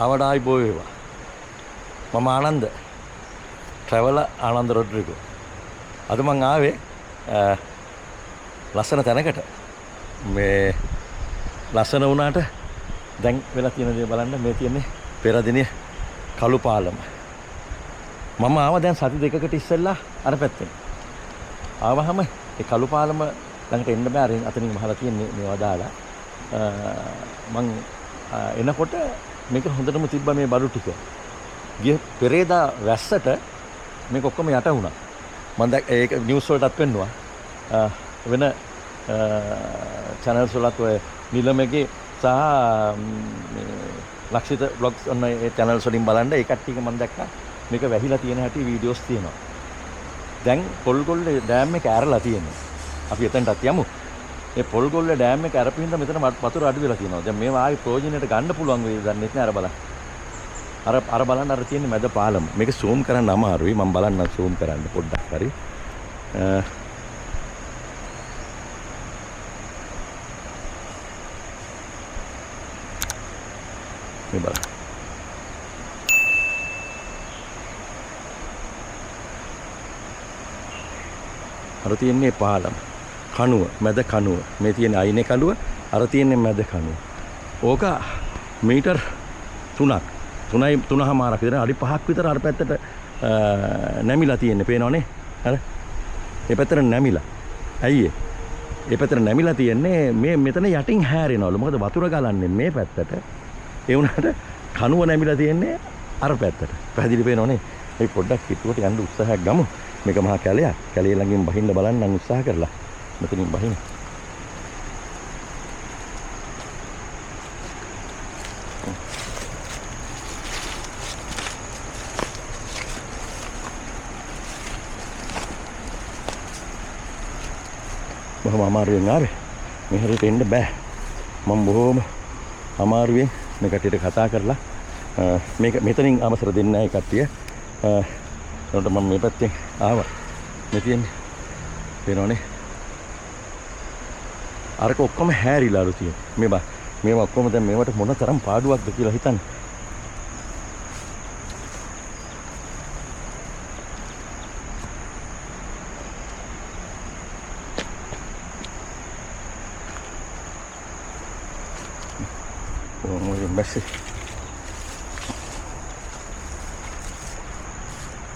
ආවට ආයි බෝ වේවා. මම ආනන්ද ට්‍රැවලර් ආනන්ද රොඩ්රිගෝ. අද මං ආවේ ලස්සන තැනකට. මේ ලස්සන වුණාට දැන් වෙලා තියෙන දේ බලන්න. මේ තියෙන්නේ පෙරදිනේ කළු පාලම. මම ආවා දැන් සති දෙකකට ඉස්සෙල්ලා අර පැත්තෙන්. ආවහම ඒ කළු පාලම ළඟට එන්න බෑ. අතනින් මහලා තියෙන්නේ මේවා දාලා. මං එනකොට මේක හොඳටම තිබ්බා මේ බඩු ටික. ගිය පෙරේදා වැස්සට මේක ඔක්කොම යට වුණා. මම දැන් ඒක නිවුස් වලටත් පෙන්නුවා. වෙන channels වලත් ඔය නිලමගේ සහ ලක්ෂිත vlogs ඔන්න ඒ channels වලින් බලන්න ඒ කට්ටියක මම දැක්කා මේක වැහිලා තියෙන හැටි වීඩියෝස් තියෙනවා. දැන් පොල්ගොල්ලේ ඩෑම් එක ඇරලා තියෙනවා. අපි එතනටත් යමු. ඒ පොල්ගොල්ලේ ඩෑම් එක ඇරපින්ද මෙතන වතුර අඩු වෙලා තියෙනවා. දැන් මේවා ආයි ප්‍රයෝජනෙට ගන්න පුළුවන් වේද දන්නේ නැහැ. අර බලන්න. අර බලන්න අර තියෙන්නේ මැද පාලම. මේක zoom කරන්න අමාරුයි. මම බලන්නම් zoom කරන්න පොඩ්ඩක් හරි. මේ බලන්න. අර තියෙන්නේ පාලම. කණුව, මැද කණුව. මේ තියෙන අයිනේ කණුව, අර තියෙන්නේ මැද කණුව. ඕක මීටර් 3.5ක් විතර අඩි 5ක් විතර අර පැත්තට නැමිලා තියෙන්නේ. පේනවනේ? අර මේ පැත්තට නැමිලා. ඇයි ඒ පැත්තට නැමිලා තියෙන්නේ මේ මෙතන යටින් හැරෙනවලු. මොකද වතුර ගලන්නේ මේ පැත්තට. ඒ වුණාට කණුව නැමිලා තියෙන්නේ අර පැත්තට. පැහැදිලි පේනවනේ? අපි පොඩ්ඩක් කිට්ටුවට යන්න උත්සාහයක් ගමු. මේක මහා කැලයක්. කැලේ ළඟින් බහින්න බලන්න උත්සාහ කරලා. මෙතනින් බහින්න. බොහොම අමාරුවෙන් ආවේ. මේ හැරෙට එන්න බෑ. මම බොහොම අමාරුවෙන් මේ කට්ටියට කතා කරලා මේක මෙතනින් අවසර දෙන්නේ නැහැ කට්ටිය. එතකොට මම මේ පැත්තෙන් ආවා. මේ තියෙන්නේ පේනවනේ. අරක ඔක්කොම හැරිලාලු තියෙන්නේ. මේවා ඔක්කොම දැන් මේවට මොන තරම් පාඩුවක්ද කියලා හිතන්න.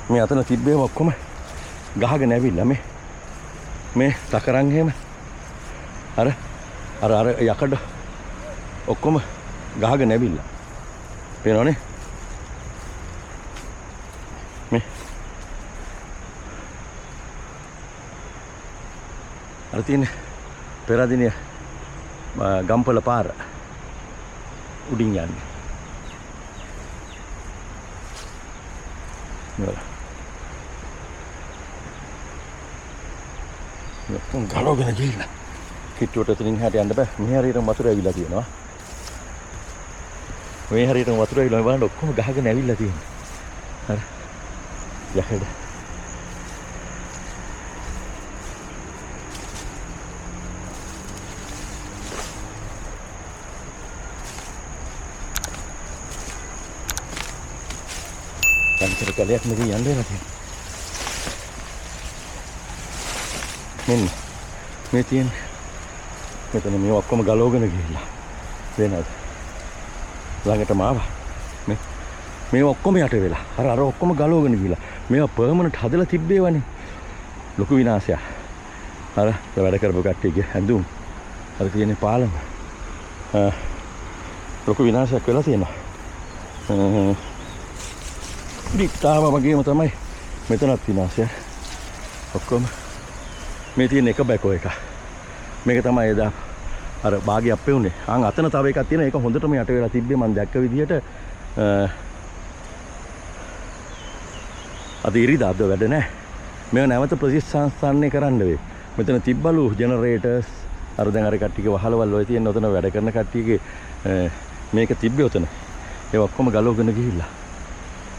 මේ අතන තිබ්බේම ඔක්කොම ගහගෙන ඇවිල්ලා මේ තකරන් එහෙම අර යකඩ ඔක්කොම ගහගෙන ඇවිල්ලා පේනවනේ මේ අර තියෙන පෙරදිනේ ගම්පල පාර උඩින් යන්නේ ගලෝගෙන ගිහිල්ලා කිට්ටුවට එතනින් හැට යන්න බෑ. මේ හරියටම වතුර ඇවිල්ලා තියෙනවා. මේ හරියටම වතුර ඇවිල්ලා බලන්න ඔක්කොම ගහගෙන ඇවිල්ලා තියෙනවා. හරි. යකඩ. කන්තර කලයක් නෙවෙයි යන්න වෙනවා තියෙන්නේ. මෙන්න මේ තියෙන්නේ මෙතන මේ ඔක්කොම ගලවගෙන ගිහිල්ලා වෙනවද ළඟටම ආවා මේ ඔක්කොම යට වෙලා අර ඔක්කොම ගලවගෙන ගිහිල්ලා මේවා පර්මනන්ට් හදලා තිබ්බේවනේ ලොකු විනාශයක් අර වැඩ කරපු කට්ටියගේ හැඳුම් අර තියෙන්නේ පාලම ලොකු විනාශයක් වෙලා තියෙනවා දික්තාව වගේම තමයි මෙතනත් විනාශය ඔක්කොම මේ තියෙන එක බැකෝ එක. මේක තමයි එදා අර භාගයක් පෙවුනේ. අතන තව එකක් තියෙනවා. ඒක හොඳටම යට වෙලා තිබ්බේ මම දැක්ක විදිහට අද ඉරිදාද වැඩ නැහැ. මේව නැවත ප්‍රතිසංස්කරණය කරන්න වෙයි. මෙතන තිබ්බලු ජෙනරේටර්ස් අර දැන් අර කට්ටියගේ වහලවල් ඔය තියෙන උතන වැඩ කරන කට්ටියගේ මේක තිබ්බේ උතන. ඒ ඔක්කොම ගලවගෙන ගිහිල්ලා.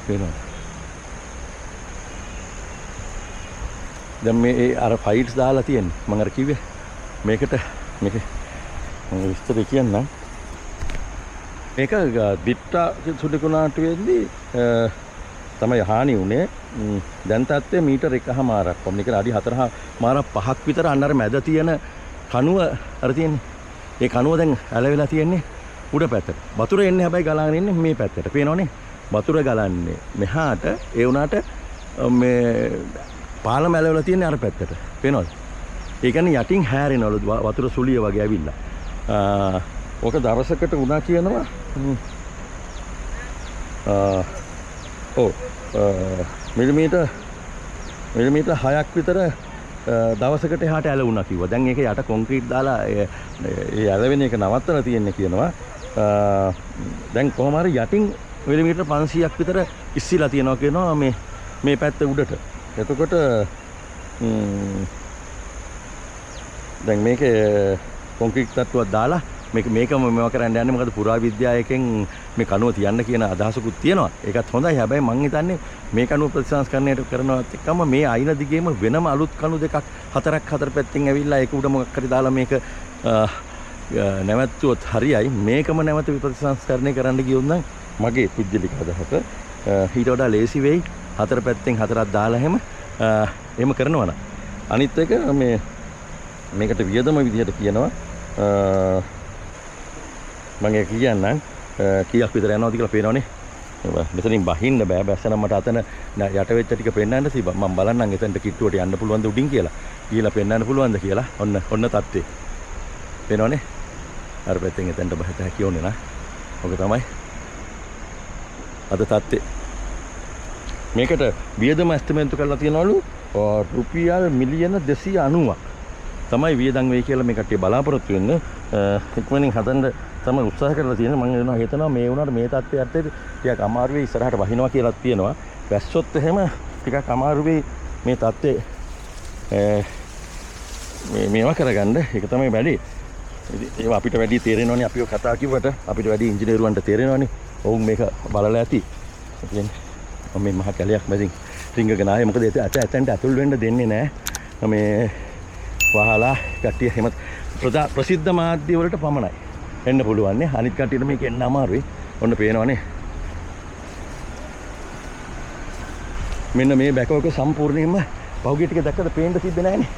වෙනවා. දැන් මේ අර ෆයිල්ස් දාලා තියෙන්නේ. මම අර කිව්වේ මේක මම විස්තර කියන්නම්. මේක දිට්ටා සුලිකුණාට වෙද්දී තමයි හානි වුණේ. දැන් තත්ත්වය මීටර 1.5ක් වම්. මේක අඩි 4.5ක් විතර අන්න අර මැද තියෙන කණුව අර තියෙන්නේ. ඒ කණුව දැන් ඇලවිලා තියෙන්නේ උඩ පැත්තට. වතුර එන්නේ හැබැයි ගලාගෙන ඉන්නේ මේ පැත්තට. පේනවනේ? වතුර ගලන්නේ මෙහාට. ඒ වුණාට මේ පාලම ඇලවිලා තියෙන්නේ අර පැත්තට. පේනවද? ඒ කියන්නේ යටින් හැරෙනවලු වතුර සුලිය වගේ ඇවිල්ලා. ඔක දවසකට වුණා කියනවා. මිලිමීටර් 6ක් විතර දවසකට එහාට ඇල වුණා කිව්වා. දැන් ඒක යට කොන්ක්‍රීට් දාලා ඒ ඇලවෙන එක නවත්තලා තියෙන්නේ කියනවා. දැන් කොහොම හරි යටින් මිලිමීටර් 500ක් විතර ඉස්සිලා තියෙනවා කියනවා මේ පැත්ත උඩට. එතකොට දැන් මේකේ කොන්ක්‍රීට් තට්ටුවක් දාලා මේකම මේවා කරන්න යන්නේ මොකද පුරාවිද්‍යාවකෙන් මේ කණුව තියන්න කියන අදහසකුත් තියෙනවා. ඒකත් හොඳයි. හැබැයි මං හිතන්නේ මේ කණුව ප්‍රතිසංස්කරණයට කරනවත් එක්කම මේ අයින දිගේම වෙනම අලුත් කණු දෙකක් හතර පැත්තෙන් ඇවිල්ලා ඒක උඩ මොකක් හරි දාලා මේක නැවැත්තුවොත් හරියයි. මේකම නැවත ප්‍රතිසංස්කරණය කරන්න ගියොත් නම් මගේ පුජ්‍යලික අදහස ඊට වඩා ලේසි වෙයි. හතර පැත්තෙන් හතරක් දාලා එහෙම කරනවා නම්. අනිත් එක මේකට වියදම විදිහට කියනවා මම ඒක කියන්නම් කීයක් විතර යනවද කියලා පේනවනේ. මෙතනින් බහින්න බෑ. බැස්සනම් මට අතන යට වෙච්ච ටික පෙන්වන්න තිබ්බා. මම බලන්නම් එතනට කිට්ටුවට යන්න පුළුවන්ද උඩින් කියලා. ගිහලා පෙන්වන්න පුළුවන්ද කියලා. ඔන්න තත්ත්වේ. පේනවනේ? අර පැත්තෙන් එතනට බහත කියෝනේ නා. ඔක තමයි අද තත්ත්වේ. මේකට වියදම ඇස්ටිමේට් කරලා තියනවලු රුපියල් මිලියන 290ක්. තමයි වියදම් වෙයි කියලා මේ කට්ටිය බලාපොරොත්තු වෙන්නේ. ඉක්මනින් හදන්න තමයි උත්සාහ කරලා තියෙන්නේ. මම වෙනවා හිතනවා මේ වුණාට මේ තත්ත්වයට ටිකක් අමාරු වෙයි ඉස්සරහට වහිනවා කියලා තියෙනවා. වැස්සොත් එහෙම ටිකක් අමාරු වෙයි මේ තත්ත්වේ මේවා කරගන්න. ඒක තමයි වැඩි. ඒවා අපිට වැඩි තේරෙනවනේ අපිව කතා කිව්වට අපිට වැඩි ඉංජිනේරුවන්ට තේරෙනවනේ. ඔවුන් මේක බලලා ඇති. කියන්නේ මම මේ මහ කැලයක් මැදින් රිංගගෙන ආයේ මොකද ඇතැන්ට අතුල් වෙන්න දෙන්නේ නැහැ. මේ වහලා කට්ටිය එහෙම ප්‍රසිද්ධ මාධ්‍ය වලට පමණයි එන්න පුළුවන් නේ. අනිත් කට්ටියට මේක එන්න අමාරුයි. ඔන්න පේනවනේ. මෙන්න මේ බැකෝ එක සම්පූර්ණයෙන්ම පහුගිය ටික දැක්කද පේන්න තිබ්බේ නැහනේ.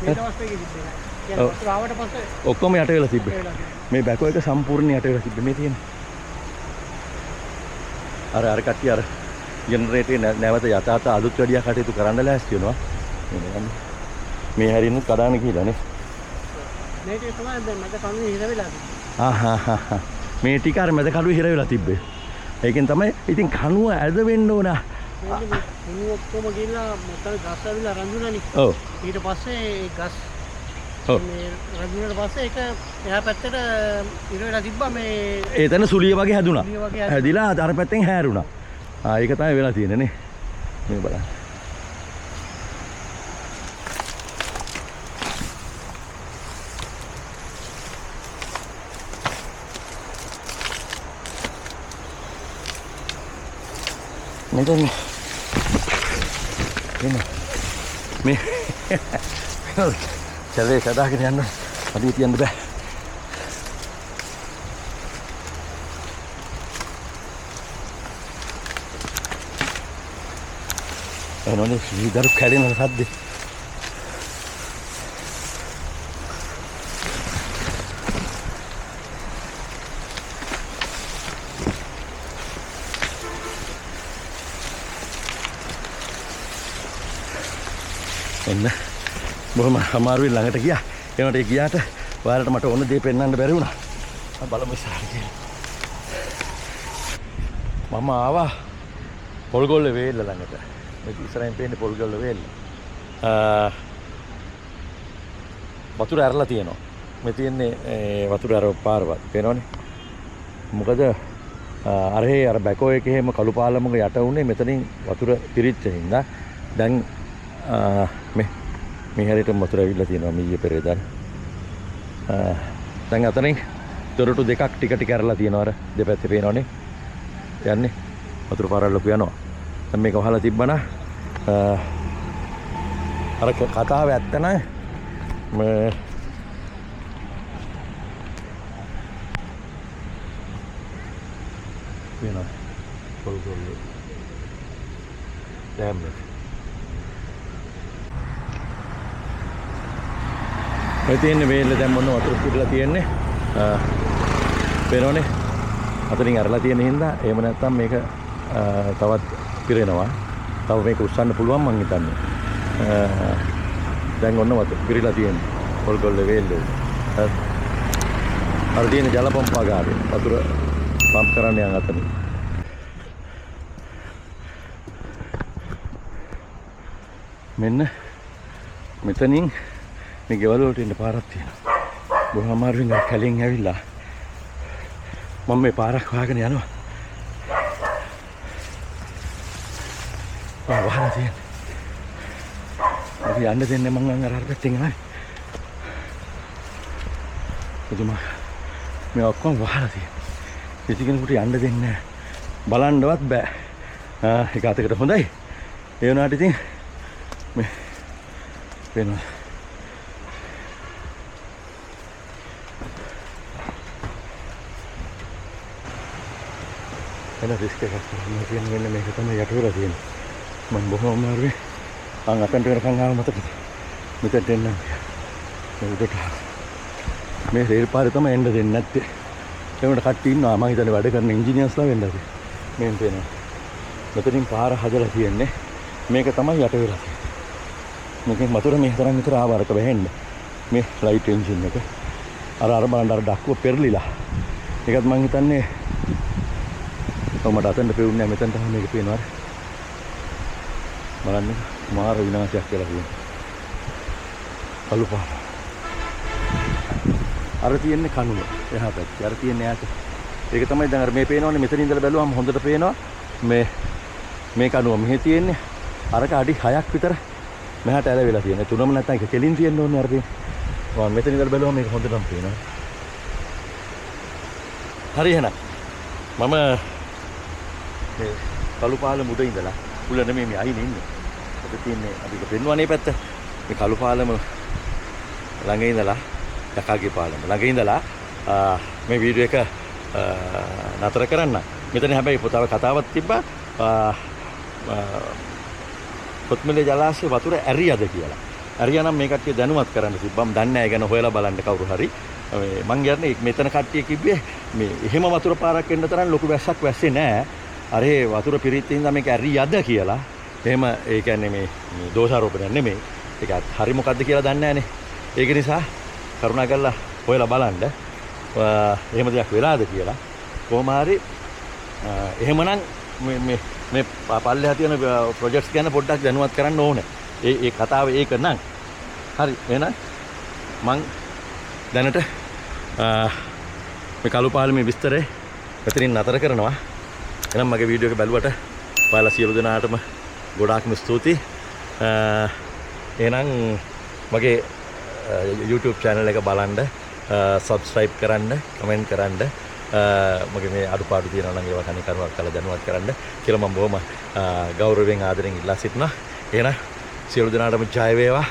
මේ දවස් දෙකේ තිබ්බේ නැහැ. يعني වතුර ආවට පස්සේ ඔක්කොම යට වෙලා තිබ්බේ. මේ බැකෝ එක සම්පූර්ණ යට වෙලා තිබ්බේ. මේ තියෙන්නේ. අර කට්ටිය අර ජෙනරේටරේ නැවත යථාර්ථ අලුත් වැඩියා කටයුතු කරන්න ලෑස්ති වෙනවා. මේ හැරිනුත් කඩාන කියලා නේ. මේක තමයි දැන් මට කණුවේ හිර වෙලා තිබ්බේ. මේ ටික අර මැද කඩුවේ හිර වෙලා තිබ්බේ. ඒකෙන් තමයි ඉතින් කණුව ඇද වෙන්න ඕන. මේ ඔක්කොම ගිහලා මතල් ගස් ඇවිල්ලා රඳුනානේ. ඔව්. ඊට පස්සේ ඒ ගස් මේ රඳුනාට පස්සේ ඒක එහා පැත්තට හිර වෙලා තිබ්බා මේ එතන සුලිය වගේ හැදුනා. හැදිලා අර පැත්තෙන් හැරුණා. ඒක තමයි වෙලා තියෙන්නේ නේ. මේ බලන්න. මෙතන මේ කැලේ කඩාගෙන යන්න අඩිය තියන්න බෑ. එනෝනේ විතර කැඩෙන සද්දේ. ඔන්න බොහොම අමාරුවෙන් ළඟට ගියා. ඒකට ගියාට ඔයාලට මට ඕන දේ පෙන්වන්න බැරි වුණා. බලමු ඉස්සරහට කියලා. මම ආවා පොල්ගොල්ල වේල්ල ළඟට. මේ ඉස්සරහින් පේන්නේ පොල්ගොල්ල වේල්ල. වතුර ඇරලා තියෙනවා. මේ තියෙන්නේ වතුර ඇරව පාරවත්. පේනවනේ. මොකද අර බැකෝ එකේ හැම කළු පාලමක යට උනේ මෙතනින් වතුර පිරිච්ච හින්දා. දැන් මේ හැරේටම වතුර ඇවිල්ලා තියෙනවා මීයේ පෙරේදා. දැන් අතනින් දොරටු දෙකක් ටික ඇරලා තියෙනවා. අර දෙපැත්තේ පේනවනේ. යන්නේ වතුර පාරල්ලක යනවා. දැන් මේක වහලා තිබ්බනම් අර කතාව ඇත්ත නෑ. වෙනවා පොල්ගොල්ලේ ඩෑම් එක. මේ තියෙන්නේ වේල්ල දැන් මොන වතුර පිටලා තියෙන්නේ. පේනවනේ. අතරින් අරලා තියෙන හින්දා එහෙම නැත්නම් මේක තවත් පිරෙනවා. තව මේක උස්සන්න පුළුවන් මං හිතන්නේ. දැන් ඔන්න වතුර පිරিলা තියෙන්නේ. පොල්ගොල්ලේ වේල්ලේ. අර තියෙන ජල පම්පාගාරේ වතුර පම්ප් කරන්න යන අතරින්. මෙන්න මෙතනින් මේ ගෙවල් වලට එන්න පාරක් තියෙනවා. බොහොම අමාරුවෙන් කැලෙන් ඇවිල්ලා මම මේ පාරක් හොයාගෙන යනවා. වහලා තියෙන්නේ. අපි යන්න දෙන්නේ මං අර පැත්තෙන් ආවේ. එතුමා මේ ඔක්කොම වහලා තියෙනවා. කිසි කෙනෙකුට යන්න දෙන්නේ නැහැ. බලන්නවත් බෑ. ඒක අතකට හොඳයි. ඒ වුණාට ඉතින් මේ වෙනවා. එන රිස්ක් එකක් තමයි කියන්නේ මේක තමයි යට වෙලා තියෙන්නේ. මම බොහොම අමාරුවේ අතන්ට වෙනකන් ආව මතකද? මෙතෙන්ට එන්න මේ උඩට මේ රේල් පාරේ තමයි එන්න දෙන්නේ නැත්තේ. ඒ වුණාට කට්ටිය ඉන්නවා. මම හිතන්නේ වැඩ කරන ඉංජිනේර්ස්ලා වෙන්න ඇති. මේ පේනවා. මෙතනින් පාර හදලා තියෙන්නේ. මේක තමයි යට වෙලා තියෙන්නේ. මේකෙන් වතුර මේ තරම් විතර ආවරක වෙහෙන්න. මේ ලයිට් එන්ජින් එක. අර බලන්න අර ඩක්කුව පෙරලිලා. ඒකත් මම හිතන්නේ මට අතෙන්ට පෙවුන්නේ නැහැ. මෙතෙන්ට තමයි මේක පේනවා. බලන්න මාර විනාශයක් කියලා කියනවා. කළු පාර. අර තියෙන්නේ කණුව. එහා පැත්තේ. අර තියෙන්නේ ඈත. ඒක තමයි දැන් අර මේ පේනවනේ මෙතන ඉඳලා බැලුවම හොඳට පේනවා. මේ කණුව මෙහි තියෙන්නේ. අරක අඩි 6ක් විතර මෙහාට ඇලවිලා තියෙනවා. තුනම නැත්නම් ඒක කෙලින් තියෙන්න ඕනේ අර තියෙන්නේ. මෙතන ඉඳලා බැලුවම මේක හොඳටම පේනවා. හරි එහෙනම් මම මේ කළු පාලම උඩ ඉඳලා උල නෙමෙයි මේ අයිනේ ඉන්නේ. ඔක තියෙන්නේ අපි පෙන්වන්නේ පැත්ත. මේ කළු පාලම ළඟ ඉඳලා යකාගේ පාලම ළඟ ඉඳලා මේ වීඩියෝ එක නතර කරන්න. මෙතන හැබැයි තව කතාවක් තිබ්බා. කොත්මලේ ජලාශයේ වතුර ඇරියද කියලා. ඇරියා නම් මේ කට්ටිය දැනුවත් කරන්න තිබ්බා. මම දන්නේ නැහැ. ඒ ගැන හොයලා බලන්න කවුරු හරි. මං කියන්නේ මෙතන කට්ටිය කිව්වේ මේ එහෙම වතුර පාරක් එන්න තරම් ලොකු වැස්සක් වැස්සේ නැහැ. අර ඒ වතුර පිරිත් ඉඳන් මේක ඇරියද කියලා. එහෙම ඒ කියන්නේ මේ දෝෂාරෝපණයක් නෙමෙයි. ඒක හරි මොකද්ද කියලා දන්නේ නැහනේ. ඒක නිසා කරුණාකරලා හොයලා බලන්න. එහෙම දෙයක් වෙලාද කියලා. කොහොම හරි එහෙමනම් මේ පල්ලෙහා තියෙන ප්‍රොජෙක්ට්ස් ගැන පොඩ්ඩක් දැනුවත් කරන්න ඕනේ. ඒ කතාව ඒක නම්. හරි එහෙනම් මං දැනට මේ කළු පාලමේ විස්තරේ මෙතනින් නතර කරනවා. එහෙනම් මගේ වීඩියෝ එක බැලුවට ඔයාලා සියලු දෙනාටම ගොඩාක්ම ස්තුතියි. එහෙනම් මගේ YouTube channel එක බලන්න, subscribe කරන්න, comment කරන්න, මගේ මේ අඩුපාඩු තියෙනවා නම් ඒවා කණේ කරුණාවක් කළා දැනුවත් කරන්න කියලා මම බොහොම ගෞරවයෙන් ආදරෙන් ඉල්ලා සිටිනවා. එහෙනම් සියලු දෙනාටම ජය වේවා.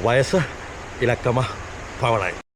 වයස ඉලක්කම පවණයි.